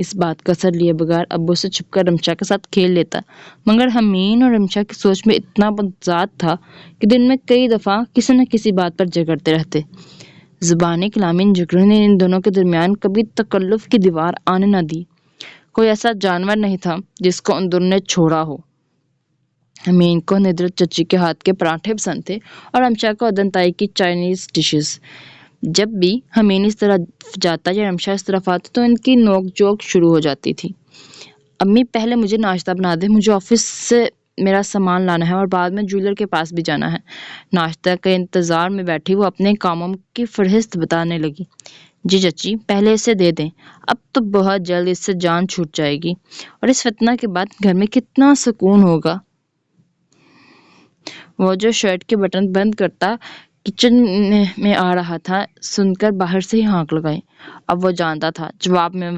اس بات کا اثر لیے بغیر ابو سے چھپ کر رمشا کے ساتھ کھیل لیتا، مگر حمین اور رمشا کی سوچ میں اتنا تضاد تھا کہ دن میں کئی دفعہ کسی نہ کسی بات پر جھگڑتے رہتے۔ زبانی کلامی ان جھگڑوں نے ان دونوں کے درمیان کبھی تکلف کی دیوار آنے نہ دی۔ کوئی ایسا جانور نہیں تھا جس کو ان دونوں نے چھوڑا ہو۔ حمین کو ندرت چچی کے ہاتھ کے پراٹھے پسند تھے اور رمشا کو ادن تائی کی چائنیز ڈشز۔ جب بھی حمین اس طرف جاتا یا رمشا اس طرف آتی تو ان کی نوک جھوک شروع ہو جاتی تھی۔ امی پہلے مجھے ناشتہ بنا دے، مجھے آفس سے میرا سامان لانا ہے اور بعد میں جولر کے پاس بھی جانا ہے۔ ناشتہ کے انتظار میں بیٹھی وہ اپنے کاموں کی فہرست بتانے لگی۔ جی چچی، پہلے اسے دے دیں، اب تو بہت جلد اس سے جان چھوٹ جائے گی اور اس فتنہ کے بعد گھر میں کتنا سکون ہوگا۔ وہ جو شرٹ کے بٹن بند کرتا کچن میں آ رہا تھا سن کر باہر سے ہی ہانک لگائی۔ اب وہ جانتا تھا جواب میں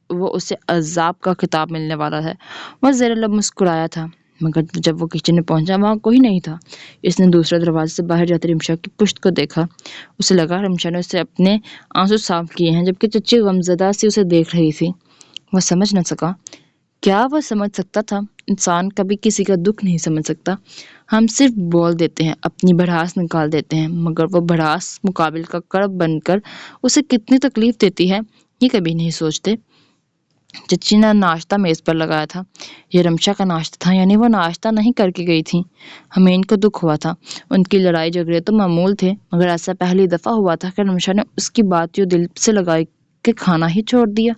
وہ اسے عذاب کا خطاب ملنے والا ہے۔ وہ زیر لب مسکرایا تھا، مگر جب وہ کچن میں پہنچا وہاں کوئی نہیں تھا۔ اس نے دوسرے دروازے سے باہر جاتے رمشا کی پشت کو دیکھا۔ اسے لگا رمشا نے اسے اپنے آنسو صاف کیے ہیں، جبکہ چچی غمزدہ سی اسے دیکھ رہی تھی۔ وہ سمجھ نہ سکا۔ کیا وہ سمجھ سکتا تھا؟ انسان کبھی کسی کا دکھ نہیں سمجھ سکتا۔ ہم صرف بول دیتے ہیں، اپنی بھڑاس نکال دیتے ہیں، مگر وہ بھڑاس مقابل کا کرب بن کر اسے کتنی تکلیف دیتی ہے یہ کبھی نہیں سوچتے۔ چچی نے ناشتہ میز پر لگایا تھا۔ یہ رمشا کا ناشتہ تھا، یعنی وہ ناشتہ نہیں کر کے گئی تھی۔ حمین کو دکھ ہوا تھا۔ ان کی لڑائی جھگڑے تو معمول تھے، مگر ایسا پہلی دفعہ ہوا تھا کہ رمشا نے اس کی بات یوں دل سے لگائی کہ کھانا ہی چھوڑ دیا۔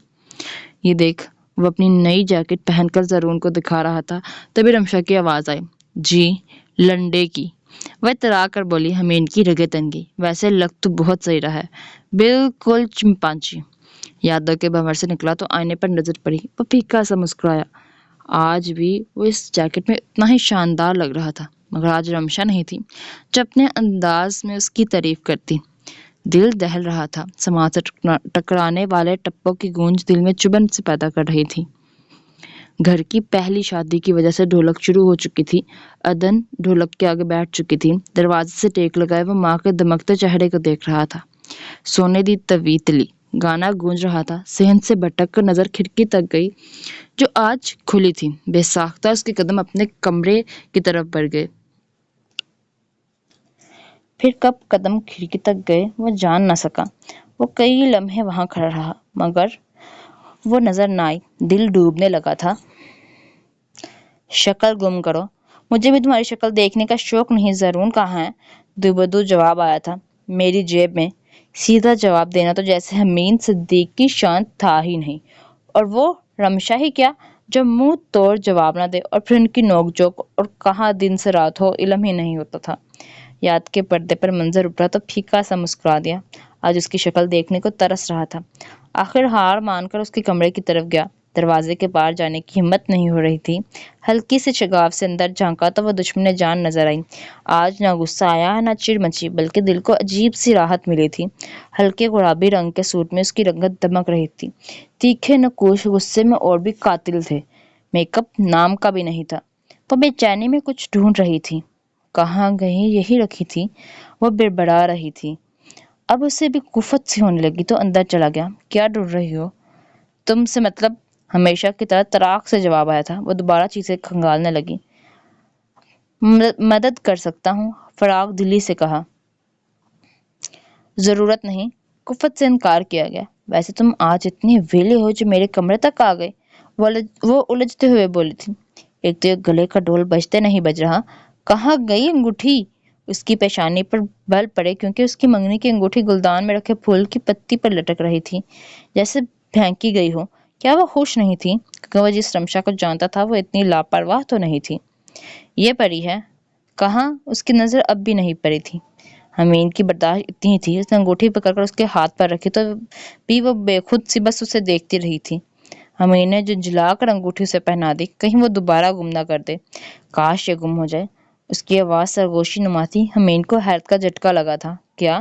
یہ دیکھ، وہ اپنی نئی جیکٹ پہن کر زرون کو دکھا رہا تھا، تبھی رمشا کی آواز آئی، جی لنڈے کی۔ وہ اترا کر بولی، حمین کی رگیں تنگی، ویسے لگ تو بہت صحیح رہا ہے، بالکل چمپانجی۔ یادوں کے بھنور سے نکلا تو آئینے پر نظر پڑی۔ وہ پھیکا سا مسکرایا۔ آج بھی وہ اس جیکٹ میں اتنا ہی شاندار لگ رہا تھا، مگر آج رمشا نہیں تھی جو اپنے انداز میں اس کی تعریف کرتی۔ دل دہل رہا تھا، سماج سے ٹکرانے والے ٹپوں کی گونج دل میں چبھن سے پیدا کر رہی تھی۔ گھر کی پہلی شادی کی وجہ سے ڈھولک شروع ہو چکی تھی۔ ادن ڈھولک کے آگے بیٹھ چکی تھی، دروازے سے ٹیک لگائے وہ ماں کے دمکتے چہرے کو دیکھ رہا تھا۔ سونے دی تویتلی گانا گونج رہا تھا۔ صحن سے بھٹک کر نظر کھڑکی تک گئی جو آج کھلی تھی۔ بے ساختہ اس کے قدم اپنے کمرے کی طرف بڑھ گئے۔ پھر کب قدم کھڑکی تک گئے وہ جان نہ سکا۔ وہ کئی لمحے وہاں کھڑا رہا، مگر وہ نظر نہ آئی۔ دل ڈوبنے لگا تھا۔ شکل گم کرو، مجھے بھی تمہاری شکل دیکھنے کا شوق نہیں۔ زرون کہاں ہے؟ دو بدو جواب آیا تھا، میری جیب میں۔ سیدھا جواب دینا تو جیسے حمین صدیق کی شان تھا ہی نہیں، اور وہ رمشا ہی کیا جو منہ توڑ جواب نہ دے، اور پھر ان کی نوک جھوک اور کہاں دن سے رات ہو علم ہی نہیں ہوتا تھا۔ یاد کے پردے پر منظر ابھرا تو پھیکا سا مسکرا دیا۔ آج اس کی شکل دیکھنے کو ترس رہا تھا۔ آخر ہار مان کر اس کے کمرے کی طرف گیا۔ دروازے کے پار جانے کی ہمت نہیں ہو رہی تھی۔ ہلکی سی شگاف سے اندر جھانکا تو وہ دشمن جان نظر آئی۔ آج نہ غصہ آیا نہ چڑ مچی، بلکہ دل کو عجیب سی راحت ملی تھی۔ ہلکے گلابی رنگ کے سوٹ میں اس کی رنگت دمک رہی تھی۔ تیکھے نقوش غصے میں اور بھی قاتل تھے۔ میک اپ نام کا بھی نہیں تھا۔ وہ بے چینی میں کچھ ڈھونڈ رہی تھی۔ کہاں گئی یہی رکھی تھی؟ وہ بڑبڑا رہی تھی۔ اب اسے بھی کفت سی ہونے لگی تو اندر چلا گیا۔ کیا ڈھونڈ رہی ہو؟ تم سے مطلب؟ ہمیشہ کی طرح تراک سے جواب آیا تھا۔ وہ دوبارہ چیزیں کھنگالنے لگی۔ مدد کر سکتا ہوں، فراغ دلی سے کہا۔ ضرورت نہیں، کفت سے انکار کیا گیا۔ ویسے تم آج اتنے ویلے ہو جو میرے کمرے تک آ گئے، وہ الجھتے ہوئے بولی تھی۔ ایک تو یہ گلے کا ڈول بجتے نہیں بج رہا۔ کہاں گئی انگوٹھی؟ اس کی پیشانی پر بل پڑے کیونکہ اس کی منگنی کی انگوٹھی گلدان میں رکھے پھول کی پتی پر لٹک رہی تھی، جیسے پھینکی گئی ہو۔ کیا وہ خوش نہیں تھی؟ کیونکہ وہ جس رمشا کو جانتا تھا وہ اتنی لاپرواہ تو نہیں تھی۔ یہ پری ہے؟ کہاں؟ اس کی نظر اب بھی نہیں پڑی تھی۔ حمین کی برداشت اتنی ہی تھی۔ اس نے انگوٹھی پکڑ کر اس کے ہاتھ پر رکھی تو بھی وہ بے خود سی بس اسے دیکھتی رہی تھی۔ حمین نے جھنجھلا کر انگوٹھی اسے پہنا دی، کہیں وہ دوبارہ گم نہ کر دے۔ کاش یہ گم ہو جائے۔ اس کی آواز سرگوشی نما تھی۔ حمین کو حیرت کا جھٹکا لگا تھا۔ کیا؟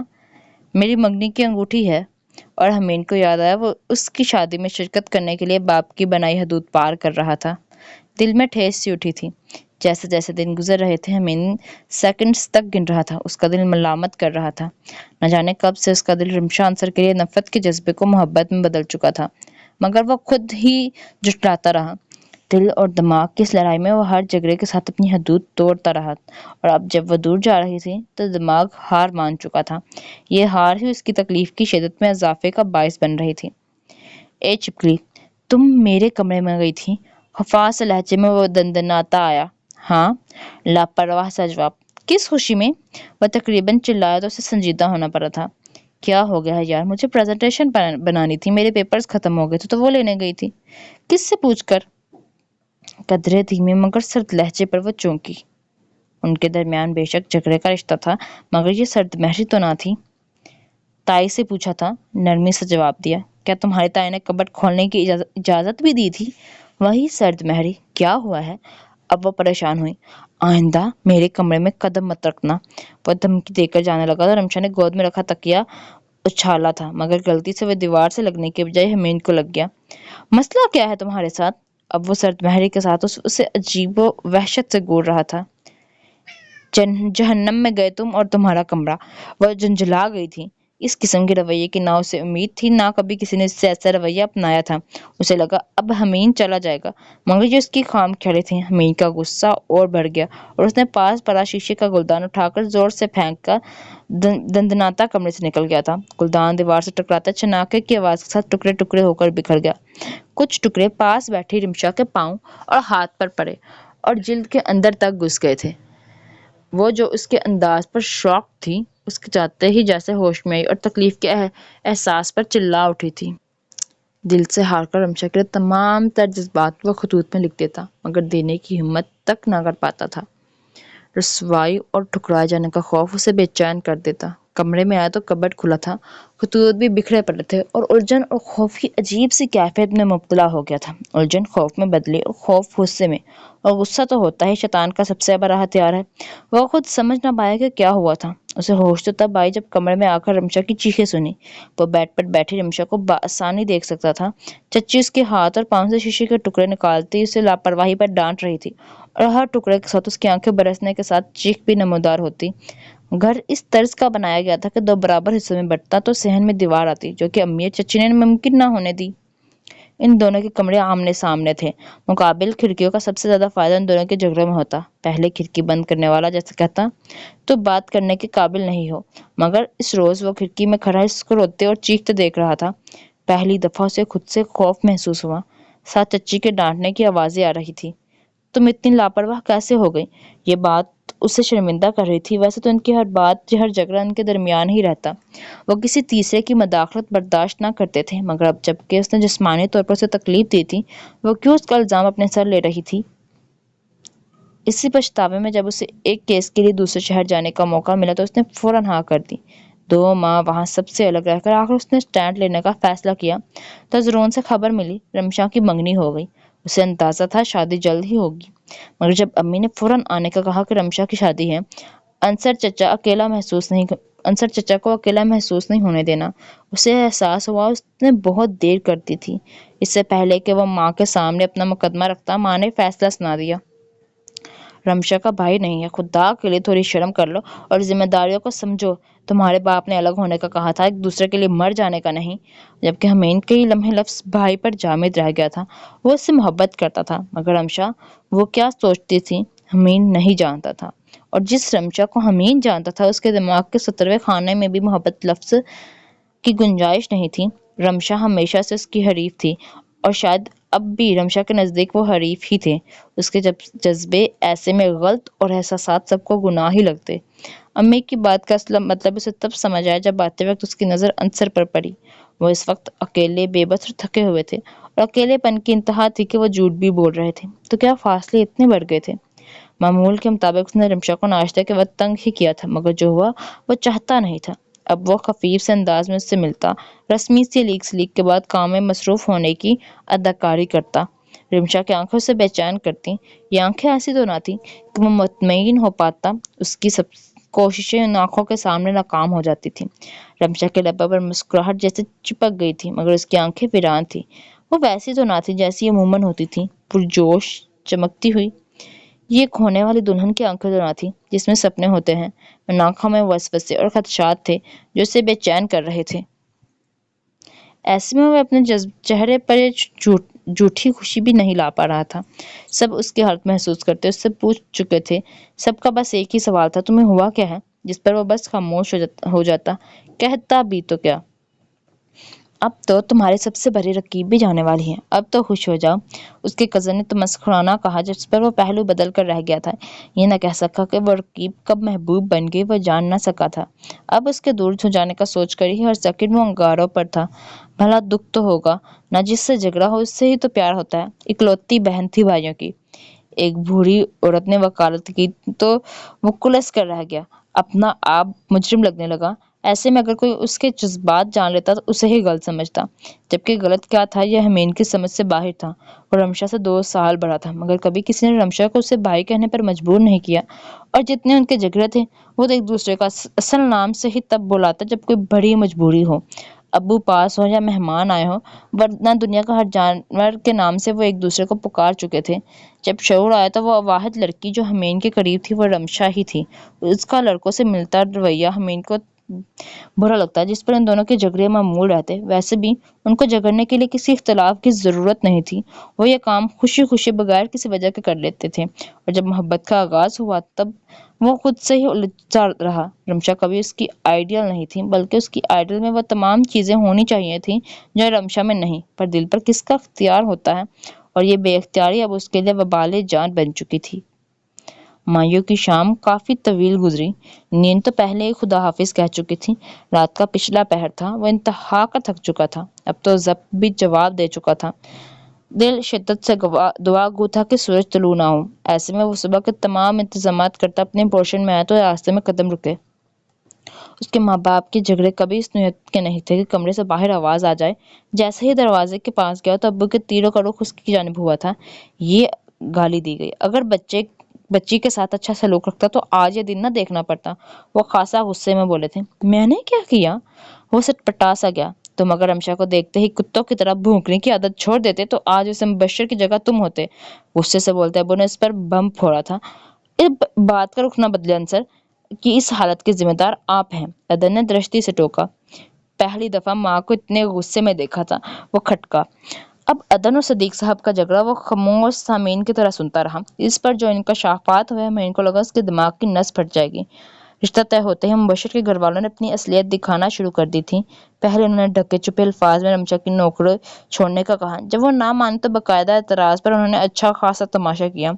میری منگنی کی انگوٹھی ہے؟ اور حمین کو یاد آیا وہ اس کی شادی میں شرکت کرنے کے لیے باپ کی بنائی حدود پار کر رہا تھا۔ دل میں ٹھیس سی اٹھی تھی۔ جیسے جیسے دن گزر رہے تھے حمین سیکنڈز تک گن رہا تھا۔ اس کا دل ملامت کر رہا تھا۔ نہ جانے کب سے اس کا دل رمشا عنصر کے لیے نفرت کے جذبے کو محبت میں بدل چکا تھا۔ مگر وہ خود ہی جھٹلاتا رہا۔ دل اور دماغ کی اس لڑائی میں وہ ہر جھگڑے کے ساتھ اپنی حدود توڑتا رہا، اور اب جب وہ دور جا رہی تھی تو دماغ ہار مان چکا تھا۔ یہ ہار ہی اس کی تکلیف کی شدت میں اضافے کا باعث بن رہی تھی۔ اے چپکلی، تم میرے کمرے میں گئی تھی؟ خفاس لہجے میں وہ دندناتا آیا۔ ہاں، لاپرواہ سا جواب۔ کس خوشی میں؟ وہ تقریباً چلایا تو اسے سنجیدہ ہونا پڑا تھا۔ کیا ہو گیا ہے یار، مجھے پریزنٹیشن بنانی تھی، میرے پیپرز ختم ہو گئے تھے تو وہ لینے گئی تھی۔ کس سے پوچھ کر؟ قدرے دھیمے مگر سرد لہجے پر وہ چونکی۔ ان کے درمیان بے شک جھگڑے کا رشتہ تھا، مگر یہ سرد مہری تو نہ تھی۔ تائی سے پوچھا تھا، نرمی سے جواب دیا۔ کیا تمہاری تائی نے کبٹ کھولنے کی اجازت بھی دی تھی؟ وہی سرد مہری۔ کیا ہوا ہے؟ اب وہ پریشان ہوئی۔ آئندہ میرے کمرے میں قدم مت رکھنا۔ وہ دھمکی دے کر جانے لگا تو رمشا نے گود میں رکھا تکیا اچھالا تھا، مگر غلطی سے وہ دیوار سے لگنے کے بجائے حمید کو لگ گیا۔ مسئلہ کیا ہے تمہارے ساتھ؟ اب وہ سرد مہری کے ساتھ اسے عجیب و وحشت سے گور رہا تھا۔ جہنم میں گئے تم اور تمہارا کمرہ۔ وہ جھنجھلا گئی تھی۔ اس قسم کے رویے کی نہ اسے امید تھی، نہ کبھی کسی نے اس سے ایسا رویہ اپنایا تھا۔ اسے لگا اب حمید چلا جائے گا، مگر یہ اس کی خام خیالی تھی۔ حمید کا غصہ اور بڑھ گیا اور اس نے پاس پڑا شیشے کا گلدان اٹھا کر زور سے پھینک کر دندناتا کمرے سے نکل گیا تھا۔ گلدان دیوار سے ٹکراتا چھناکے کی آواز کے ساتھ ٹکڑے ٹکڑے ہو کر بکھر گیا۔ کچھ ٹکڑے پاس بیٹھی رمشا کے پاؤں اور ہاتھ پر پڑے اور جلد کے اندر تک گھس گئے تھے۔ وہ جو اس کے انداز پر شاک تھی، اس کے جاتے ہی جیسے ہوش میں آئی اور تکلیف کے احساس پر چلا اٹھی تھی۔ دل سے ہار کر رمشا کے لیے تمام تر جذبات وہ خطوط میں لکھ دیتا، مگر دینے کی ہمت تک نہ کر پاتا تھا۔ رسوائی اور ٹھکرائے جانے کا خوف اسے بے چین کر دیتا۔ کمرے میں آیا تو کبٹ کھلا تھا، خطوط بھی بکھرے پڑے تھے، اور الجھن اور خوف کی عجیب سی کیفیت میں مبتلا ہو گیا تھا۔ الجھن خوف میں بدلی اور خوف غصے میں، اور غصہ تو ہوتا ہی شیطان کا سب سے بڑا ہتھیار ہے۔ وہ خود سمجھ نہ پایا کہ کیا ہوا تھا۔ اسے ہوش تو تب آئی جب کمرے میں آ کر رمشا کی چیخیں سنی۔ وہ بیڈ پر بیٹھی رمشا کو بآسانی دیکھ سکتا تھا۔ چچی اس کے ہاتھ اور پاؤں سے شیشے کے ٹکڑے نکالتی اسے لاپرواہی پر ڈانٹ رہی تھی، اور ہر ٹکڑے کے ساتھ اس کی آنکھیں برسنے کے ساتھ چیخ بھی نمودار ہوتی۔ گھر اس طرز کا بنایا گیا تھا کہ دو برابر حصوں میں بٹتا تو صحن میں دیوار آتی، جو کہ امی اور چچی نے ممکن نہ ہونے دی۔ ان دونوں کے کمرے آمنے سامنے تھے۔ مقابل کھڑکیوں کا سب سے زیادہ فائدہ ان دونوں کے جھگڑوں میں ہوتا۔ پہلے کھڑکی بند کرنے والا جیسے کہتا، تو بات کرنے کے قابل نہیں ہو، مگر اس روز وہ کھڑکی میں کھڑا اس کو روتے اور چیختے دیکھ رہا تھا۔ پہلی دفعہ اسے خود سے خوف محسوس ہوا، ساتھ چچی کے ڈانٹنے کی آوازیں آ رہی تھی۔ تم اتنی لاپرواہ کیسے ہو گئی؟ یہ بات اسے شرمندہ کر رہی تھی۔ ویسے تو ان کی ہر بات، ہر جھگڑا ان کے درمیان ہی رہتا۔ وہ کسی تیسرے کی مداخلت برداشت نہ کرتے تھے، مگر اب جب کہ اس نے جسمانی طور پر اسے تکلیف دی تھی، وہ کیوں اس کا الزام اپنے سر لے رہی تھی؟ اسی پچھتاوے میں جب اسے ایک کیس کے لیے دوسرے شہر جانے کا موقع ملا تو اس نے فوراً ہاں کر دی۔ 2 ماہ وہاں سب سے الگ رہ کر آخر اس نے اسٹینڈ لینے کا فیصلہ کیا تو زرون سے خبر ملی، رمشا کی منگنی ہو گئی۔ اسے اندازہ تھا شادی جلد ہی ہوگی، مگر جب امی نے فوراً آنے کا کہا کہ رمشا کی شادی ہے، انصر چچا کو اکیلا محسوس نہیں ہونے دینا۔ اسے احساس ہوا اس نے بہت دیر کر دی تھی۔ اس سے پہلے کہ وہ ماں کے سامنے اپنا مقدمہ رکھتا، ماں نے فیصلہ سنا دیا۔ رمشا کا بھائی نہیں ہے، خدا کے لیے تھوڑی شرم کر لو اور ذمہ داریوں کو سمجھو۔ تمہارے باپ نے الگ ہونے کا کہا تھا، ایک دوسرے کے لیے مر جانے کا نہیں۔ جبکہ حمید کئی لمحے لفظ بھائی پر جامد رہ گیا تھا۔ وہ اس سے محبت کرتا تھا، مگر رمشا وہ کیا سوچتی تھی حمید نہیں جانتا تھا، اور جس رمشا کو حمید جانتا تھا اس کے دماغ کے 17ویں خانے میں بھی محبت لفظ کی گنجائش نہیں تھی۔ رمشا ہمیشہ سے اس کی حریف تھی، اور شاید اب بھی رمشا کے نزدیک وہ حریف ہی تھے۔ اس کے جذبے ایسے میں غلط اور احساسات سب کو گناہ ہی لگتے۔ امی کی بات کا اصل مطلب اسے تب سمجھ آیا جب آتے وقت اس کی نظر انصر پر پڑی۔ وہ اس وقت اکیلے، بے بس اور تھکے ہوئے تھے، اور اکیلے پن کی انتہا تھی کہ وہ جھوٹ بھی بول رہے تھے۔ تو کیا فاصلے اتنے بڑھ گئے تھے؟ معمول کے مطابق اس نے رمشا کو ناشتے کے وقت تنگ ہی کیا تھا، مگر جو ہوا وہ چاہتا نہیں تھا۔ اب وہ خفیف سے انداز میں اس سے ملتا، رسمی سی لیک سلیک کے بعد کام میں مصروف ہونے کی اداکاری کرتا۔ رمشا کی آنکھیں اسے بے چین کرتی۔ یہ آنکھیں ایسی تو نہ تھیں کہ وہ مطمئن ہو پاتا۔ اس کی سب کوششیں ان آنکھوں کے سامنے ناکام ہو جاتی تھیں۔ رمشا کے لبوں پر مسکراہٹ جیسے چپک گئی تھی، مگر اس کی آنکھیں ویران تھیں۔ وہ ویسی تو نہ تھی جیسی عموماً ہوتی تھیں، پرجوش، چمکتی ہوئی۔ یہ ایک ہونے والی دلہن کی آنکھیں تو نہ تھیں جس میں سپنے ہوتے ہیں۔ ان آنکھوں میں وسوسے اور خدشات تھے جو اسے بے چین کر رہے تھے۔ ایسے میں وہ اپنے چہرے پر جھوٹی خوشی بھی نہیں لا پا رہا تھا۔ سب اس کی حالت محسوس کرتے، اس سے پوچھ چکے تھے۔ سب کا بس ایک ہی سوال تھا، تمہیں ہوا کیا ہے؟ جس پر وہ بس خاموش ہو جاتا۔ کہتا بھی تو کیا؟ اب تو تمہاری سب سے بڑی رقیب بھی جانے والی ہے، اب تو خوش ہو جاؤ، اس کے کزن نے تمسخرانہ کہا، جس پر وہ پہلو بدل کر رہ گیا تھا۔ یہ نہ کہہ سکا کہ وہ رقیب کب محبوب بن گئی، وہ جان نہ سکا تھا۔ اب اس کے دور ہو جانے کا سوچ کر ہی ہر سیکنڈ وہ انگاروں پر تھا۔ بھلا دکھ تو ہوگا نہ، جس سے جھگڑا ہو اس سے ہی تو پیار ہوتا ہے۔ اکلوتی بہن تھی بھائیوں کی۔ ایک بوڑھی عورت نے وکالت کی تو وہ کلس کر رہ گیا، اپنا آپ مجرم لگنے لگا۔ ایسے میں اگر کوئی اس کے جذبات جان لیتا تو اسے ہی غلط سمجھتا، جبکہ غلط کیا تھا یہ حمین کی سمجھ سے باہر تھا۔ وہ رمشا سے 2 سال بڑا تھا، مگر کبھی کسی نے رمشا کو اسے بھائی کہنے پر مجبور نہیں کیا، اور جتنے ان کے جھگڑے تھے وہ تو ایک دوسرے کا اصل نام سے ہی تب بلاتا جب کوئی بڑی مجبوری ہو، ابو پاس ہو یا مہمان آئے ہو، ورنہ دنیا کا ہر جانور کے نام سے وہ ایک دوسرے کو پکار چکے تھے۔ جب شعور آیا تو وہ واحد لڑکی جو حمین کے قریب تھی وہ رمشا ہی تھی۔ اس کا لڑکوں سے ملتا رویہ حمین کو برا لگتا، جس پر ان دونوں کے جھگڑے معمول رہتے۔ ویسے بھی ان کو جھگڑنے کے لیے کسی اختلاف کی ضرورت نہیں تھی، وہ یہ کام خوشی خوشی بغیر کسی وجہ کے کر لیتے تھے، اور جب محبت کا آغاز ہوا تب وہ خود سے ہی الجھا رہا۔ رمشا کبھی اس کی آئیڈیل نہیں تھی، بلکہ اس کی آئیڈیل میں وہ تمام چیزیں ہونی چاہیے تھیں جو رمشا میں نہیں، پر دل پر کس کا اختیار ہوتا ہے، اور یہ بے اختیاری اب اس کے لیے وبال جان بن چکی تھی۔ مائیوں کی شام کافی طویل گزری۔ نیند تو پہلے ہی خدا حافظ کہہ چکی تھی۔ رات کا پچھلا پہر تھا، وہ انتہا کا تھک چکا تھا، اب تو ضبط بھی جواب دے چکا تھا۔ دل شدت سے دعا گو تھا کہ سورج طلوع نہ ہو۔ ایسے میں وہ صبح کے تمام انتظامات کرتا اپنے پورشن میں آیا تو راستے میں قدم رکے۔ اس کے ماں باپ کے جھگڑے کبھی اس نوعیت کے نہیں تھے کہ کمرے سے باہر آواز آ جائے۔ جیسے ہی دروازے کے پاس گیا تو ابو کے تیروں کا رخ اس کی جانب ہوا تھا۔ یہ گالی دی گئی۔ اگر بچی کے ساتھ اچھا سلوک رکھتا تو آج یہ دن نہ دیکھنا پڑتا۔ وہ خاصا غصے میں بولے تھے۔ میں نے کیا کیا؟ وہ سٹپٹا سا گیا۔ تم اگر رمشا کو دیکھتے ہی کتوں کی طرح بھونکنے کی عادت چھوڑ دیتے تو آج اسے مبشر کی جگہ تم ہوتے۔ غصے سے بولتے ابو نے اس پر بم پھوڑا تھا۔ اس بات کا رخ نہ بدلے انصر، کہ اس حالت کے ذمہ دار آپ ہیں۔ ادن نے درشتی سے ٹوکا۔ پہلی دفعہ ماں کو اتنے غصے میں دیکھا تھا۔ وہ کھٹکا۔ اب ادن اور صدیق صاحب کا جھگڑا وہ خاموش سامعین کی طرح سنتا رہا۔ اس پر جو انکشافات ہوئے ہمیں ان کو لگا اس کے دماغ کی نس پھٹ جائے گی۔ رشتہ طے ہوتے ہی مبشر کے گھر والوں نے اپنی اصلیت دکھانا شروع کر دی تھی۔ پہلے انہوں نے ڈھکے چھپے الفاظ میں رمشا کی نوکری چھوڑنے کا کہا۔ جب وہ نہ مانی تو باقاعدہ اعتراض پر انہوں نے اچھا خاصا تماشا کیا۔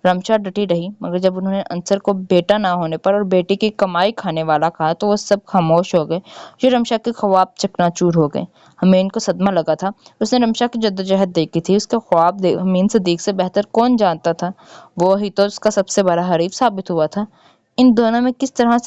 رمشا ڈٹی رہی، مگر جب انہوں نے انصر کو بیٹا نہ ہونے پر اور بیٹی کی کمائی کھانے والا کہا تو وہ سب خاموش ہو گئے۔ جو رمشا کے خواب چکنا چور ہو گئے۔ حمین کو صدمہ لگا تھا۔ اس نے رمشا کی جدوجہد دیکھی تھی، اس کے خواب حمین صدیق سے بہتر کون جانتا تھا؟ وہ ہی تو اس کا سب سے بڑا حریف ثابت ہوا تھا۔ ان دنوں میں کس طرح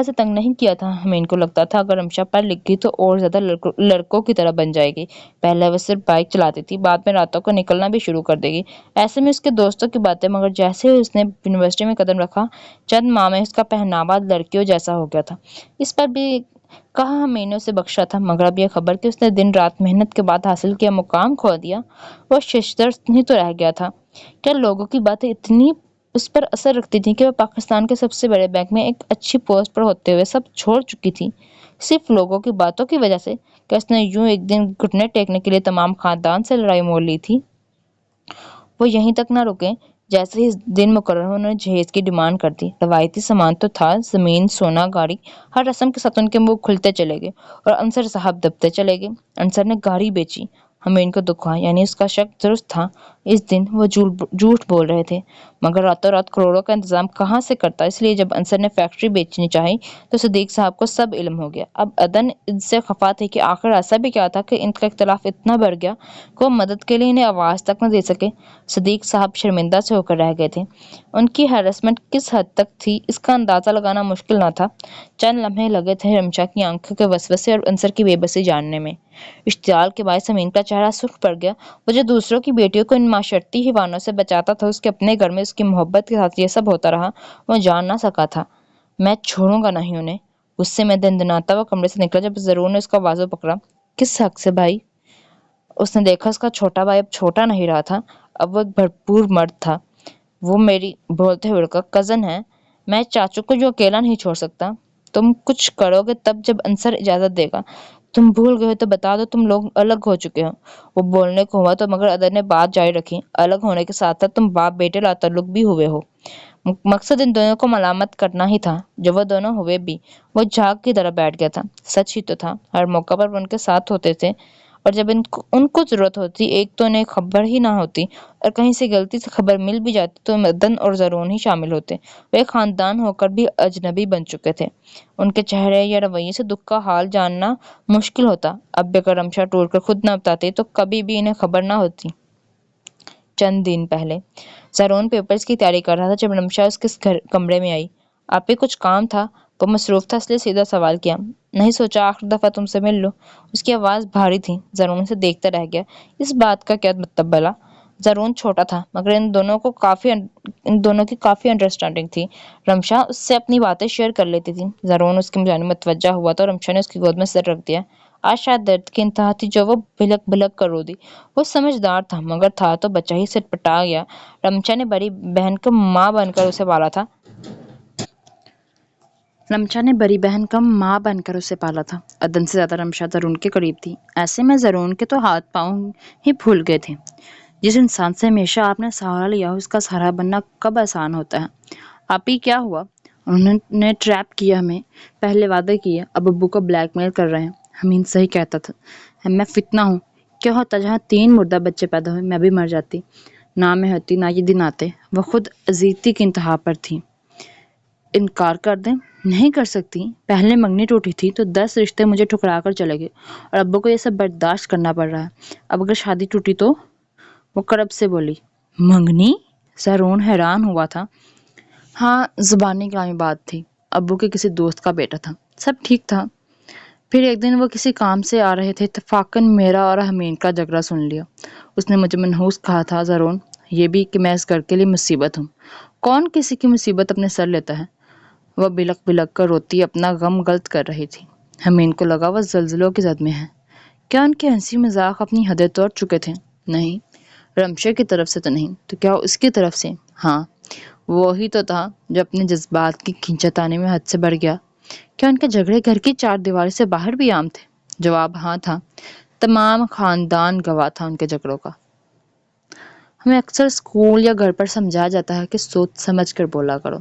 سے تنگ نہیں کیا تھا؟ حمین کو لگتا تھا اگر رمشا پڑھ لکھ گئی تو اور زیادہ لڑکوں کی طرح بن جائے گی۔ پہلے وہ صرف بائک چلاتی تھی، بعد میں راتوں کو نکلنا بھی شروع کر دے گی۔ ایسے میں اس کے دوستوں کی باتیں، مگر جیسے ہی اس نے یونیورسٹی میں قدم رکھا چند ماہ میں اس کا پہناوا لڑکیوں جیسا ہو گیا تھا۔ اس پر بھی کہا حمین نے اسے بخشا تھا، مگر اب یہ خبر کہ اس نے دن رات محنت کے بعد حاصل کیا مقام کھو دیا، وہ ششدر ہی تو رہ گیا تھا۔ کیا لوگوں کی باتیں اتنی اس پر اثر رکھتی تھیں کہ وہ پاکستان کے سب سے بڑے بینک میں ایک اچھی پوسٹ پر ہوتے ہوئے سب چھوڑ چکی تھی صرف لوگوں کی باتوں کی وجہ سے؟ کہ اس نے یوں ایک دن گھٹنے ٹیکنے کے لیے تمام خاندان سے لڑائی مول لی تھی؟ وہ یہیں تک نہ رکے۔ جیسے ہی دن مقرر ہو انہوں نے جہیز کی ڈیمانڈ کر دی۔ روایتی سامان تو تھا، زمین، سونا، گاڑی، ہر رسم کے ساتھ ان کے منہ کھلتے چلے گئے اور انصر صاحب دبتے چلے گئے۔ انصر نے گاڑی بیچی۔ حمین کو دکھ ہوا، یعنی اس کا شک درست تھا۔ اس دن وہ جھوٹ بول رہے تھے، مگر راتوں رات کروڑوں کا انتظام کہاں سے کرتا؟ اس لیے جب انصر نے فیکٹری بیچنی چاہی تو صدیق صاحب کو سب علم ہو گیا۔ اب ادن ان سے خفا تھی کہ آخر ایسا بھی کیا تھا کہ ان کا اختلاف اتنا بڑھ گیا کہ وہ مدد کے لیے انہیں آواز تک نہ دے سکے۔ صدیق صاحب شرمندہ سے ہو کر رہ گئے تھے۔ ان کی ہراسمنٹ کس حد تک تھی اس کا اندازہ لگانا مشکل نہ تھا۔ چند لمحے لگے تھے رمشا کی آنکھوں کے وسوسے اور انصر کی بے بسی جاننے میں۔ اشتعال کے باعث امین کا چہرہ سرخ پڑ گیا۔ وہ جو دوسروں کی بیٹیوں کو ان معاشرتی حیوانوں سے بچاتا تھا، اس کے اپنے گھر میں اس کی محبت کے ساتھ یہ سب ہوتا رہا، وہ جان نہ سکا تھا۔ میں چھوڑوں گا نہیں انہیں۔ غصے میں دندناتا وہ کمرے سے نکلا جب ضرور نے اس کا بازو پکڑا۔ کس حق سے بھائی؟ اس نے دیکھا اس کا چھوٹا بھائی اب چھوٹا نہیں رہا تھا، اب وہ ایک بھرپور مرد تھا۔ وہ میری بولتے ہوئے کا کزن ہے، میں چاچو کو جو اکیلا نہیں چھوڑ سکتا۔ تم کچھ کرو گے تب جب انصر اجازت دے گا۔ تم بھول گئے ہو تو بتا دو تم لوگ الگ ہو چکے ہو۔ وہ بولنے کو ہوا تو مگر ادر نے بات جاری رکھی، الگ ہونے کے ساتھ ساتھ تم باپ بیٹے لا تعلق بھی ہوئے ہو۔ مقصد ان دونوں کو ملامت کرنا ہی تھا۔ جو وہ دونوں ہوئے بھی، وہ جھاگ کی طرح بیٹھ گیا تھا۔ سچ ہی تو تھا، ہر موقع پر وہ ان کے ساتھ ہوتے تھے، اور جب ان کو ضرورت ہوتی ایک تو انہیں خبر ہی نہ ہوتی، اور کہیں سے غلطی سے خبر مل بھی جاتی تو مدن اور زرون ہی شامل ہوتے۔ وہ ایک خاندان ہو کر بھی اجنبی بن چکے تھے۔ ان کے چہرے یا رویے سے دکھ کا حال جاننا مشکل ہوتا۔ اب بھی اگر رمشا ٹول کر خود نہ بتاتے تو کبھی بھی انہیں خبر نہ ہوتی۔ چند دن پہلے زرون پیپرز کی تیاری کر رہا تھا جب رمشا اس کے کمرے میں آئی۔ آپ پہ کچھ کام تھا؟ وہ مصروف تھا اس لیے سیدھا سوال کیا۔ نہیں، سوچا آخری دفعہ تم سے مل لوں۔ اس کی آواز بھاری تھی۔ زرون اسے دیکھتا رہ گیا۔ اس بات کا کیا مطلب بھلا؟ زرون چھوٹا تھا مگر ان دونوں کی کافی انڈرسٹینڈنگ تھی۔ رمشا اس سے اپنی باتیں شیئر کر لیتی تھی۔ زرون اس کی جانب متوجہ ہوا تو رمشا نے اس کی گود میں سر رکھ دیا۔ آج شاید درد کی انتہا تھی جو وہ بھلک بھلک کر رو دی۔ وہ سمجھدار تھا مگر تھا تو بچہ ہی سٹپٹا گیا۔ رمشا نے بڑی بہن کا ماں بن کر اسے پالا تھا۔ ادن سے زیادہ رمشا زرون کے قریب تھی۔ ایسے میں زرون کے تو ہاتھ پاؤں ہی پھول گئے تھے۔ جس انسان سے ہمیشہ آپ نے سہارا لیا ہو اس کا سہارا بننا کب آسان ہوتا ہے۔ آپ ہی کیا ہوا؟ انہوں نے ٹریپ کیا ہمیں، پہلے وعدے کیے، اب ابو کو بلیک میل کر رہے ہیں۔ حمید صحیح کہتا تھا، میں فتنہ ہوں۔ کیا ہوتا جہاں 3 مردہ بچے پیدا ہوئے میں بھی مر جاتی، نہ میں ہوتی نہ یہ دن آتے۔ وہ خود عزیزی کی انتہا پر تھی۔ انکار کر دیں؟ نہیں کر سکتی۔ پہلے منگنی ٹوٹی تھی تو 10 رشتے مجھے ٹھکرا کر چلے گئے، اور ابو کو یہ سب برداشت کرنا پڑ رہا ہے۔ اب اگر شادی ٹوٹی تو؟ وہ کرب سے بولی۔ منگنی؟ زرون حیران ہوا تھا۔ ہاں، زبانی کلامی بات تھی۔ ابو کے کسی دوست کا بیٹا تھا، سب ٹھیک تھا۔ پھر ایک دن وہ کسی کام سے آ رہے تھے، اتفاقاً میرا اور حمید کا جھگڑا سن لیا۔ اس نے مجھے منحوس کہا تھا، زرون، یہ بھی کہ میں اس گھر کے لیے مصیبت ہوں۔ کون کسی کی مصیبت اپنے سر لیتا ہے؟ وہ بلک بلک کر روتی اپنا غم غلط کر رہی تھی۔ حمید کو لگا وہ زلزلوں کی زد میں ہے۔ کیا ان کے ہنسی مذاق اپنی حدیں توڑ چکے تھے؟ نہیں، رمشا کی طرف سے تو نہیں، تو کیا اس کی طرف سے؟ ہاں، وہی تو تھا جو اپنے جذبات کی کھینچتانی میں حد سے بڑھ گیا۔ کیا ان کے جھگڑے گھر کی 4 دیواری سے باہر بھی عام تھے؟ جواب ہاں تھا۔ تمام خاندان گواہ تھا ان کے جھگڑوں کا۔ ہمیں اکثر اسکول یا گھر پر سمجھایا جاتا ہے کہ سوچ سمجھ کر بولا کرو،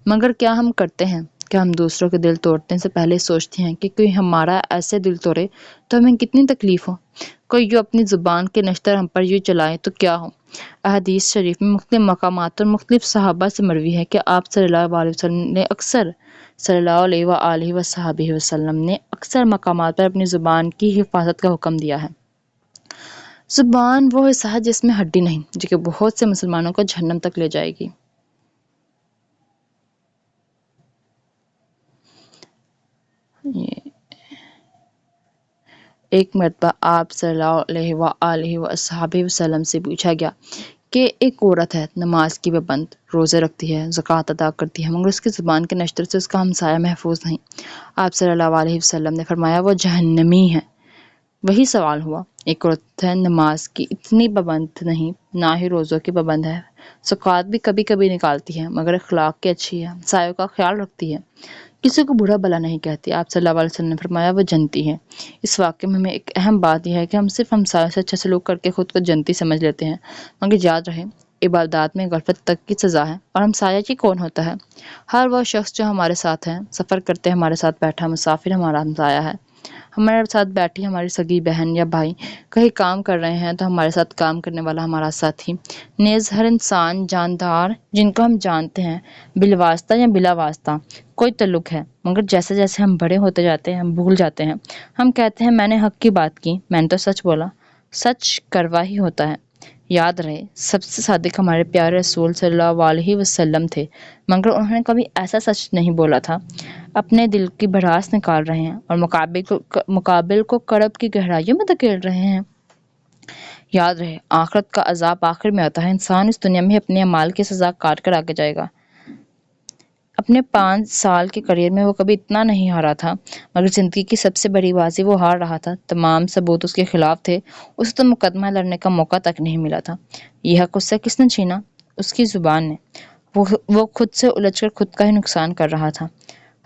مگر کیا ہم کرتے ہیں؟ کیا ہم دوسروں کے دل توڑنے سے پہلے سوچتے ہیں کہ کوئی ہمارا ایسے دل توڑے تو ہمیں کتنی تکلیف ہو؟ کوئی جو اپنی زبان کے نشتر ہم پر یوں چلائے تو کیا ہو؟ احادیث شریف میں مختلف مقامات اور مختلف صحابہ سے مروی ہے کہ آپ صلی اللہ علیہ وسلم نے اکثر مقامات پر اپنی زبان کی حفاظت کا حکم دیا ہے۔ زبان وہ حصہ ہے جس میں ہڈی نہیں، جو کہ بہت سے مسلمانوں کو جہنم تک لے جائے گی۔ ایک مرتبہ آپ صلی اللہ علیہ وسلم سے پوچھا گیا کہ ایک عورت ہے، نماز کی پابند، روزے رکھتی ہے، زکوٰۃ ادا کرتی ہے، مگر اس کی زبان کے نشتر سے اس کا ہمسایہ محفوظ نہیں۔ آپ صلی اللہ علیہ وسلم نے فرمایا وہ جہنمی ہے۔ وہی سوال ہوا، ایک عورت ہے، نماز کی اتنی پابند نہیں، نہ ہی روزوں کی پابند ہے، زکوٰۃ بھی کبھی کبھی نکالتی ہے، مگر اخلاق کی اچھی ہے، ہمسایوں کا خیال رکھتی ہے، کسی کو برا بلا نہیں کہتی۔ آپ صلی اللہ علیہ وسلم نے فرمایا وہ جنتی ہے۔ اس واقعے میں ہمیں ایک اہم بات یہ ہے کہ ہم صرف ہمسایوں سے اچھا سلوک کر کے خود کو جنتی سمجھ لیتے ہیں، مگر یاد رہے عبادات میں غفلت تک کی سزا ہے۔ اور ہمسایہ کی کون ہوتا ہے؟ ہر وہ شخص جو ہمارے ساتھ ہے، سفر کرتے ہمارے ساتھ بیٹھا مسافر ہمارا ہمسایہ ہے۔ ہمارے ساتھ بیٹھی ہماری سگی بہن یا بھائی، کہیں کام کر رہے ہیں تو ہمارے ساتھ کام کرنے والا ہمارا ساتھی، نیز ہر انسان جاندار جن کو ہم جانتے ہیں، بالواسطہ یا بلا واسطہ کوئی تعلق ہے، مگر جیسے جیسے ہم بڑے ہوتے جاتے ہیں ہم بھول جاتے ہیں۔ ہم کہتے ہیں میں نے حق کی بات کی، میں نے تو سچ بولا۔ سچ کروا ہی ہوتا ہے۔ یاد رہے سب سے صادق ہمارے پیارے رسول صلی اللہ علیہ وسلم تھے، مگر انہوں نے کبھی ایسا سچ نہیں بولا تھا۔ اپنے دل کی بھڑاس نکال رہے ہیں اور مقابل کو کرب کی گہرائیوں میں دھکیل رہے ہیں۔ یاد رہے آخرت کا عذاب آخر میں آتا ہے۔ انسان اس دنیا میں اپنے اعمال کی سزا کاٹ کر آگے جائے گا۔ اپنے 5 سال کے کیریئر میں وہ کبھی اتنا نہیں ہارا تھا، مگر زندگی کی سب سے بڑی بازی وہ ہار رہا تھا۔ تمام ثبوت اس کے خلاف تھے، اسے تو مقدمہ لڑنے کا موقع تک نہیں ملا تھا۔ یہ حق اس سے کس نے چھینا؟ اس کی زبان نے۔ وہ خود سے الجھ کر خود کا ہی نقصان کر رہا تھا۔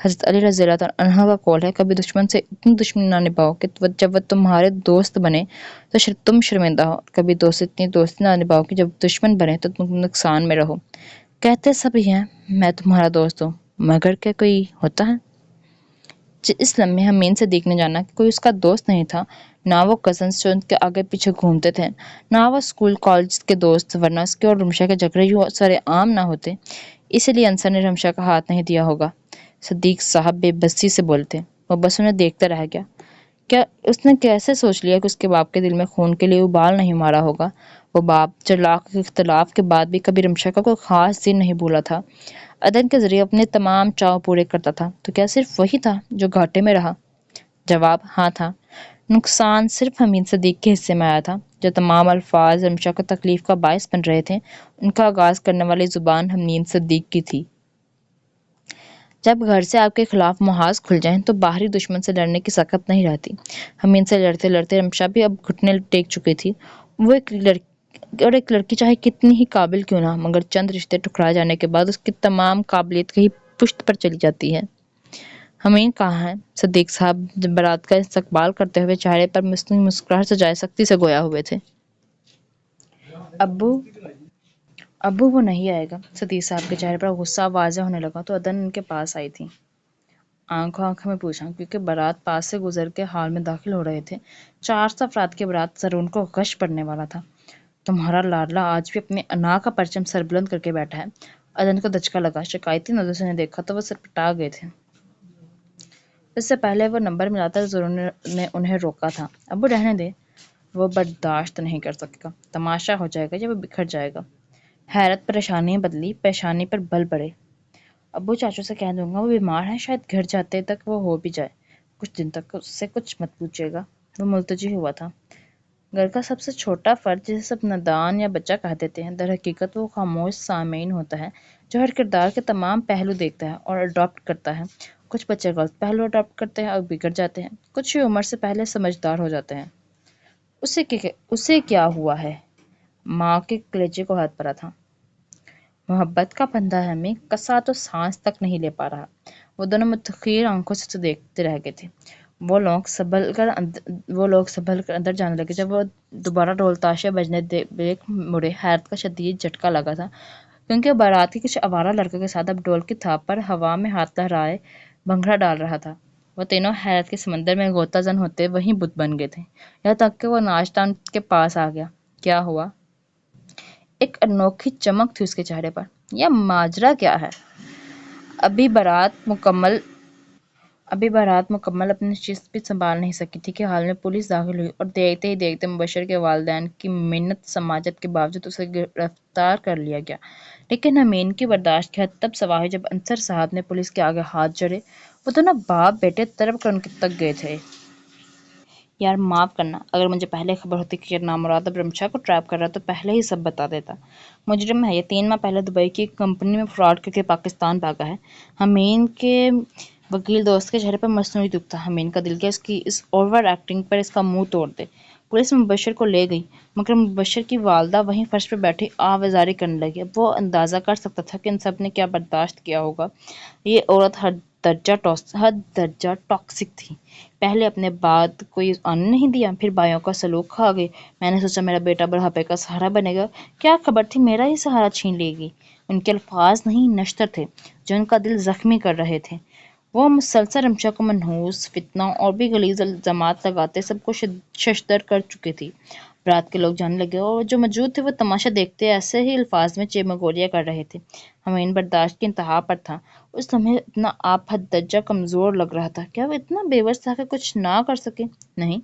حضرت علی رضی اللہ عنہ کا قول ہے، کبھی دشمن سے اتنی دشمنی نہ نبھاؤ کہ جب وہ تمہارے دوست بنے تو تم شرمندہ ہو، کبھی دوست اتنی دوستی نہ نبھاؤ کہ جب دشمن بنے تو تم نقصان میں رہو۔ کہتے سبھی ہیں میں تمہارا دوست ہوں، مگر کیا کوئی ہوتا ہے؟ اس لمحے امین صدیق نے جانا کہ کوئی اس کا دوست نہیں تھا، نہ وہ کزنز جو ان کے آگے پیچھے گھومتے تھے، نہ وہ اسکول کالج کے دوست، ورنہ اس کے اور رمشا کے جھگڑے یوں سرے عام نہ ہوتے۔ اسی لیے انصر نے رمشا کا ہاتھ نہیں دیا ہوگا۔ صدیق صاحب بے بسی سے بولتے، وہ بس انہیں دیکھتا رہ گیا۔ کیا اس نے کیسے سوچ لیا کہ اس کے باپ کے دل میں خون کے لیے ابال نہیں مارا ہوگا؟ وہ باپ جو لاکھ اختلاف کے بعد بھی کبھی رمشا کا کوئی خاص دن نہیں بھولا تھا، عدن کے ذریعے اپنے تمام چاؤ پورے کرتا تھا، تو کیا صرف وہی تھا جو گھاٹے میں رہا؟ جواب ہاں تھا۔ نقصان صرف امین صدیق کے حصے میں آیا تھا۔ جو تمام الفاظ رمشا کو تکلیف کا باعث بن رہے تھے، ان کا آغاز کرنے والی زبان امین صدیق کی تھی۔ جب گھر سے آپ کے خلاف محاذ کھل جائیں تو باہری دشمن سے لڑنے کی سخت نہیں رہتی۔ امین سے لڑتے لڑتے رمشا بھی اب گھٹنے ٹیک چکی تھی۔ وہ ایک لڑکی چاہے کتنی ہی قابل کیوں نہ، مگر چند رشتے ٹکرائے جانے کے بعد اس کی تمام قابلیت کہیں پشت پر چلی جاتی ہے۔ امین کہاں ہے؟ صدیق صاحب بارات کا استقبال کرتے ہوئے چہرے پر مصنوعی مسکراہٹ سجائے سختی سے گویا ہوئے تھے۔ ابو وہ نہیں آئے گا۔ صدیق صاحب کے چہرے پر غصہ واضح ہونے لگا تو عدن ان کے پاس آئی تھی۔ آنکھوں میں پوچھا، کیونکہ بارات پاس سے گزر کے ہال میں داخل ہو رہے تھے۔ 400 افراد کی بارات زرون کو غش پڑنے والا تھا۔ تمہارا لاڈلا آج بھی اپنے انا کا پرچم سربلند کر کے بیٹھا ہے۔ عدن کو دھچکا لگا۔ شکایتی نظر سے انہیں دیکھا تو وہ سرپٹا گئے تھے۔ اس سے پہلے وہ نمبر ملاتا زرون نے انہیں روکا تھا۔ ابو رہنے دے، وہ برداشت نہیں کر سکے گا۔ تماشا ہو جائے گا یا وہ بکھر جائے گا۔ حیرت پریشانی بدلی پیشانی پر بل پڑے۔ ابو چاچو سے کہہ دوں گا وہ بیمار ہیں، شاید گھر جاتے تک وہ ہو بھی جائے۔ کچھ دن تک اس سے کچھ مت پوچھے گا۔ وہ ملتجی ہوا تھا۔ گھر کا سب سے چھوٹا فرد، جسے سب نادان یا بچہ کہہ دیتے ہیں، در حقیقت وہ خاموش سامعین ہوتا ہے جو ہر کردار کے تمام پہلو دیکھتا ہے اور اڈاپٹ کرتا ہے۔ کچھ بچے غلط پہلو اڈاپٹ کرتے ہیں اور بگڑ جاتے ہیں، کچھ ہی عمر سے پہلے سمجھدار ہو جاتے ہیں۔ اسے کیا ہوا ہے؟ ماں کے کلیجے کو ہاتھ پڑا تھا۔ محبت کا بندہ ہے میں، کسا تو سانس تک نہیں لے پا رہا۔ وہ دونوں متحیر آنکھوں سے دیکھتے رہ گئے تھے۔ وہ لوگ سنبھل کر اندر جانے لگے۔ جب وہ دوبارہ ڈھول تاشے بجنے دیکھ مڑے، حیرت کا شدید جھٹکا لگا تھا، کیونکہ باراتی کچھ آوارہ لڑکوں کے ساتھ اب ڈھول کی تھاپ پر ہوا میں ہاتھ لہرائے بھنگڑا ڈال رہا تھا۔ وہ تینوں حیرت کے سمندر میں غوطہ زن ہوتے وہیں بت بن گئے تھے، یہاں تک کہ وہ ناچتا ان کے پاس آ گیا۔ کیا ہوا؟ ایک انوکھی چمک تھی اس کے چہرے پر۔ یہ ماجرا کیا ہے؟ ابھی بارات مکمل اپنی چیز بھی سنبھال نہیں سکی تھی کہ حال میں پولیس داخل ہوئی اور دیکھتے ہی دیکھتے مبشر کے والدین کی منت سماجت کے باوجود اسے گرفتار کر لیا گیا۔ لیکن امین کی برداشت کی حد تب سوا ہوئی جب انصر صاحب نے پولیس کے آگے ہاتھ جوڑے۔ وہ دونوں باپ بیٹے تڑپ کر ان تک گئے تھے۔ یار معاف کرنا، اگر مجھے پہلے خبر ہوتی کہ یہ نامراد اب رمشا کو ٹریپ کر رہا تو پہلے ہی سب بتا دیتا۔ مجرم ہے یہ، 3 ماہ پہلے دبئی کی ایک کمپنی میں فراڈ کر کے پاکستان بھاگا ہے۔ امین کے وکیل دوست کے چہرے پر مصنوعی دکھ تھا۔ امین کا دل کیا اس کی اس اوور ایکٹنگ پر اس کا منہ توڑ دے۔ پولیس مبشر کو لے گئی، مگر مبشر کی والدہ وہیں فرش پر بیٹھی آوازاری کرنے لگی۔ اب وہ اندازہ کر سکتا تھا کہ ان سب نے کیا برداشت کیا ہوگا۔ یہ عورت حد درجہ ٹاکسک تھی۔ پہلے اپنے بعد کوئی آنے نہیں دیا، پھر بھائیوں کا سلوک کھا گئی۔ میں نے سوچا میرا بیٹا بڑھاپے کا سہارا بنے گا، کیا خبر تھی میرا ہی سہارا چھین لے گی۔ ان کے الفاظ نہیں، نشتر تھے جو ان کا دل زخمی کر رہے تھے۔ وہ مسلسل رمشا کو منحوس، فتنہ اور بھی غلیظ الزامات لگاتے سب کو ششدر کر چکی تھی۔ رات کے لوگ جانے لگے اور جو موجود تھے وہ تماشا دیکھتے ایسے ہی الفاظ میں چیمگولیاں کر رہے تھے۔ امین برداشت کی انتہا پر تھا۔ اس لمحے اپنا آپ حد درجہ کمزور لگ رہا تھا۔ کیا وہ اتنا بے بس تھا کہ کچھ نہ کر سکے؟ نہیں،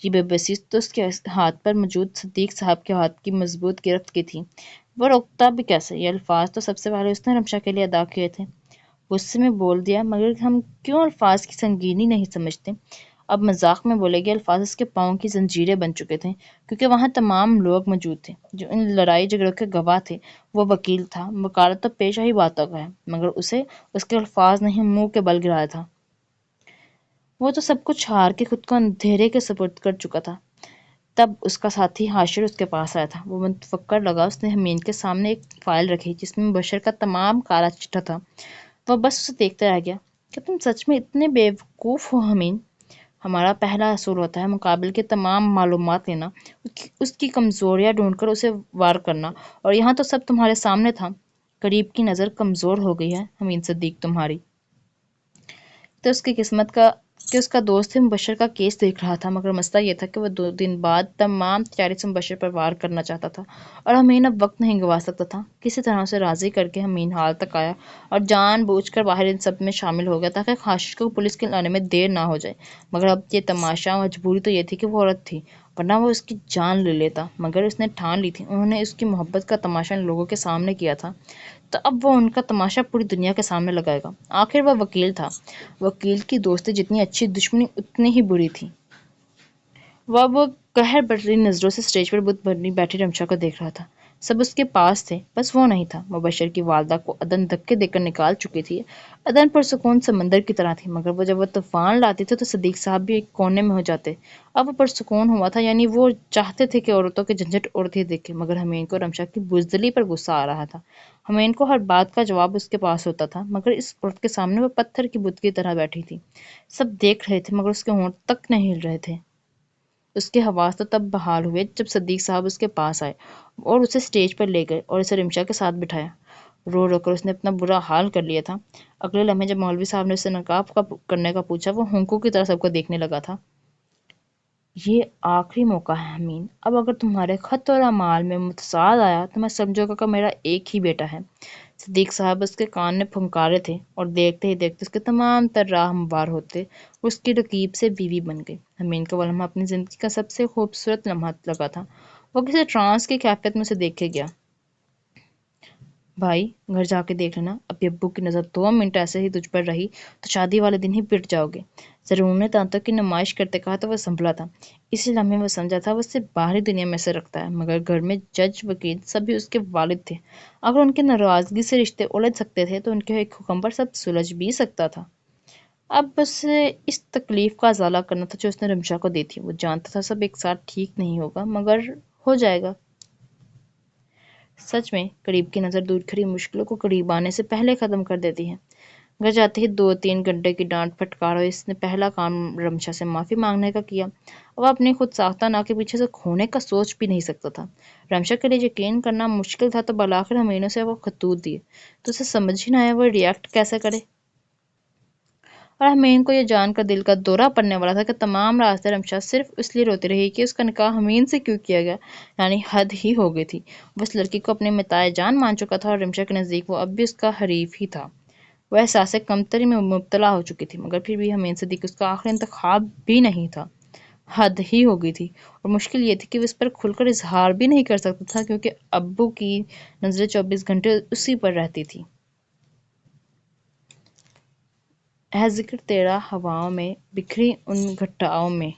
یہ بے بسی تو اس کے ہاتھ پر موجود صدیق صاحب کے ہاتھ کی مضبوط گرفت کی تھی۔ وہ روکتا بھی کیسے؟ یہ الفاظ تو سب سے پہلے اس نے رمشا کے لیے ادا کیے تھے۔ غصے میں بول دیا، مگر ہم کیوں الفاظ کی سنگینی نہیں سمجھتے؟ اب مذاق میں بولے گئے الفاظ اس کے پاؤں کی زنجیریں بن چکے تھے، کیونکہ وہاں تمام لوگ موجود تھے جو ان لڑائی جھگڑوں کے گواہ تھے۔ وہ وکیل تھا، وکالت تو پیشہ ہی باتوں کا ہے، مگر اسے اس کے الفاظ نے ہی منہ کے بل گرایا تھا۔ وہ تو سب کچھ ہار کے خود کو اندھیرے کے سپرد کر چکا تھا۔ تب اس کا ساتھی حاشر اس کے پاس آیا تھا۔ وہ متفکر لگا۔ اس نے امین کے سامنے ایک فائل رکھی جس میں مبشر کا تمام کالا چٹھا تھا۔ وہ بس اسے دیکھتا رہ گیا۔ کیا تم سچ میں اتنے بیوقوف ہو حمین؟ ہمارا پہلا اصول ہوتا ہے مقابل کے تمام معلومات لینا، اس کی کمزوریاں ڈھونڈ کر اسے وار کرنا، اور یہاں تو سب تمہارے سامنے تھا۔ قریب کی نظر کمزور ہو گئی ہے حمین صدیق تمہاری۔ تو اس کی قسمت کا کہ اس کا دوست مبشر کا کیس دیکھ رہا تھا، مگر مسئلہ یہ تھا کہ وہ 2 دن بعد تمام تیاری سے مبشر پر وار کرنا چاہتا تھا، اور حمین اب وقت نہیں گنوا سکتا تھا۔ کسی طرح اسے راضی کر کے حمین حال تک آیا اور جان بوجھ کر باہر ان سب میں شامل ہو گیا تاکہ خاشش کو پولیس کے لانے میں دیر نہ ہو جائے۔ مگر اب یہ تماشا، مجبوری تو یہ تھی کہ وہ عورت تھی، ورنہ وہ اس کی جان لے لیتا، مگر اس نے ٹھان لی تھی۔ انہوں نے اس کی محبت کا تماشا ان لوگوں کے سامنے کیا تھا، تو اب وہ ان کا تماشا پوری دنیا کے سامنے لگائے گا۔ آخر وہ وکیل تھا، وکیل کی دوستی جتنی اچھی، دشمنی اتنی ہی بری تھی۔ وہ قہر بھری نظروں سے اسٹیج پر بت بنی بیٹھی رمشا کو دیکھ رہا تھا۔ سب اس کے پاس تھے، بس وہ نہیں تھا۔ مبشر کی والدہ کو عدن دھکے دے کر نکال چکی تھی۔ عدن پرسکون سمندر کی طرح تھی، مگر جب وہ طوفان لاتی تھی تو صدیق صاحب بھی ایک کونے میں ہو جاتے۔ اب وہ پرسکون ہوا تھا، یعنی وہ چاہتے تھے کہ عورتوں کے جھنجھٹ اڑتے دیکھے، مگر حمین کو رمشا کی بزدلی پر غصہ آ رہا تھا۔ حمین کو ہر بات کا جواب اس کے پاس ہوتا تھا، مگر اس عورت کے سامنے وہ پتھر کی بت کی طرح بیٹھی تھی۔ سب دیکھ رہے تھے، مگر اس کے ہونٹ تک نہیں ہل رہے تھے۔ اس کے حواس تو تب بحال ہوئے جب صدیق صاحب اس کے پاس آئے اور اسے اسٹیج پر لے گئے اور اسے رمشا کے ساتھ بٹھایا۔ رو رو کر اس نے اپنا برا حال کر لیا تھا۔ اگلے لمحے جب مولوی صاحب نے اسے نقاب کرنے کا پوچھا، وہ ہونکوں کی طرح سب کو دیکھنے لگا تھا۔ یہ آخری موقع ہے حمین، اب اگر تمہارے خط اور اعمال میں متضاد آیا تو میں سمجھوں گا کہ میرا ایک ہی بیٹا ہے۔ صدیق صاحب اس کے کان میں پھنکارے تھے اور دیکھتے ہی دیکھتے اس کے تمام تر راہ ہموار ہوتے اس کی رقیب سے بیوی بن گئی۔ حمین کو وہ لمحہ اپنی زندگی کا سب سے خوبصورت لمحہ لگا تھا۔ وہ کسی ٹرانس کی کیفیت میں اسے دیکھے گیا۔ بھائی گھر جا کے دیکھ لینا، اب ابو کی نظر 2 منٹ ایسے ہی تجھ پر رہی تو شادی والے دن ہی پٹ جاؤ گے۔ ضرور نے دانتوں کی نمائش کرتے کہا تو وہ سنبھلا تھا۔ اسی لمحے وہ سمجھا تھا وہ صرف باہری دنیا میں سے رکھتا ہے، مگر گھر میں جج وکیل سبھی اس کے والد تھے۔ اگر ان کی ناراضگی سے رشتے الجھ سکتے تھے تو ان کے ایک حکم پر سب سلجھ بھی سکتا تھا۔ اب اسے اس تکلیف کا ازالہ کرنا تھا جو اس نے رمشا کو دی تھی۔ وہ جانتا تھا سب ایک ساتھ ٹھیک نہیں ہوگا، مگر ہو جائے گا۔ سچ میں قریب کی نظر دور کھڑی مشکلوں کو قریب آنے سے پہلے ختم کر دیتی ہے۔ گھر جاتے ہی 2-3 گھنٹے کی ڈانٹ پھٹکار ہوئی، اس نے پہلا کام رمشا سے معافی مانگنے کا کیا۔ وہ اپنی خود ساختہ نا کے پیچھے سے کھونے کا سوچ بھی نہیں سکتا تھا۔ رمشا کے لیے یقین کرنا مشکل تھا تو بالآخر حمینوں سے وہ خطوط دیے تو اسے سمجھ ہی نہ آیا وہ ریئیکٹ کیسے کرے۔ اور حمین کو یہ جان کر دل کا دورہ پڑنے والا تھا کہ تمام راستے رمشا صرف اس لیے روتی رہی کہ اس کا نکاح حمین سے کیوں کیا گیا، یعنی حد ہی ہو گئی تھی۔ وہ اس لڑکی کو اپنے متاع جان مان چکا تھا اور رمشا کے نزدیک وہ اب بھی اس کا حریف ہی تھا۔ وہ احساس کمتری میں مبتلا ہو چکی تھی، مگر پھر بھی حمین صدیق اس کا آخری انتخاب بھی نہیں تھا۔ حد ہی ہو گئی تھی، اور مشکل یہ تھی کہ وہ اس پر کھل کر اظہار بھی نہیں کر سکتا تھا کیونکہ ابو کی نظریں 24 گھنٹے اسی پر رہتی تھی۔ ہے ذکر تیرا ہواؤں میں بکھری ان گھٹاؤں میں،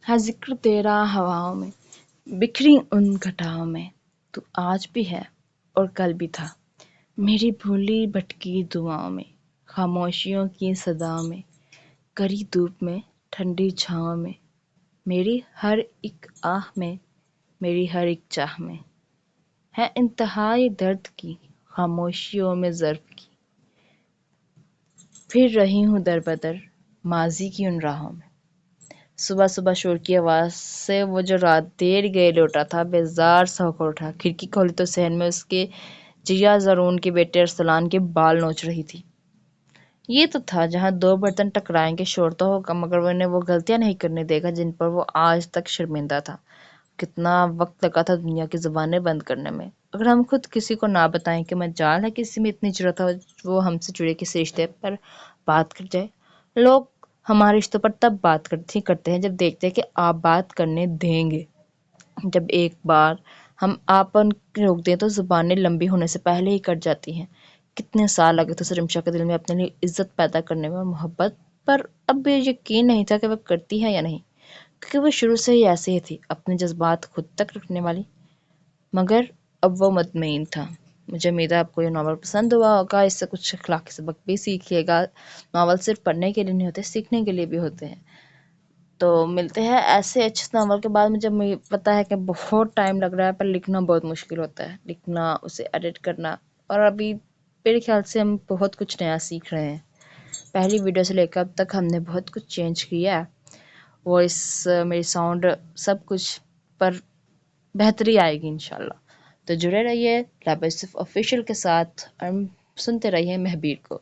ہے ذکر تیرا ہواؤں میں بکھری ان گھٹاؤں میں، تو آج بھی ہے اور کل بھی تھا، میری بھولی بھٹکی دعاؤں میں، خاموشیوں کی صداؤں میں، کری دھوپ میں، ٹھنڈی چھاؤں میں، میری ہر ایک آہ میں، میری ہر ایک چاہ میں، ہے انتہائی درد کی خاموشیوں میں ظرف کی، پھر رہی ہوں در بدر ماضی کی ان راہوں میں۔ صبح صبح شور کی آواز سے وہ جو رات دیر گئے لوٹا تھا بیزار سا ہو کر اٹھا۔ کھڑکی کھولی تو صحن میں اس کے جیا زارون کے بیٹے ارسلان کے بال نوچ رہی تھی۔ یہ تو تھا جہاں 2 برتن ٹکرائیں گے شور تو ہوگا، مگر وہ انہیں وہ غلطیاں نہیں کرنے دے گا جن پر وہ آج تک شرمندہ تھا۔ کتنا وقت لگا تھا دنیا کی زبانیں بند کرنے میں۔ اگر ہم خود کسی کو نہ بتائیں کہ مجال ہے کسی میں اتنی ضرورت ہے وہ ہم سے جڑے کسی رشتے پر بات کر جائے۔ لوگ ہمارے رشتوں پر تب بات کرتے ہیں جب دیکھتے ہیں کہ آپ بات کرنے دیں گے۔ جب ایک بار ہم آپن روک دیں تو زبانیں لمبی ہونے سے پہلے ہی کٹ جاتی ہیں۔ کتنے سال لگے تھے رمشا کے دل میں اپنے لیے عزت پیدا کرنے میں اور محبت پر اب یہ یقین نہیں تھا کہ وہ کرتی ہے یا نہیں، کیونکہ وہ شروع سے ہی ایسے ہی تھی، اپنے جذبات خود تک رکھنے والی۔ مگر اب وہ مطمئن تھا۔ مجھے امید ہے آپ کو یہ ناول پسند ہوا ہوگا، اس سے کچھ اخلاقی سبق بھی سیکھیے گا۔ ناول صرف پڑھنے کے لیے نہیں ہوتے، سیکھنے کے لیے بھی ہوتے ہیں۔ تو ملتے ہیں ایسے اچھے ناول کے بعد۔ مجھے پتا ہے کہ بہت ٹائم لگ رہا ہے پر لکھنا بہت مشکل ہوتا ہے، لکھنا، اسے ایڈٹ کرنا، اور ابھی میرے خیال سے ہم بہت کچھ نیا سیکھ رہے ہیں۔ پہلی ویڈیو سے لے کر اب تک ہم نے بہت کچھ چینج کیا ہے. وائس میری ساؤنڈ سب کچھ پر بہتری آئے گی انشاءاللہ. تو جڑے رہیے لابا یوسف آفیشیل کے ساتھ اور سنتے رہیے مہبیر کو.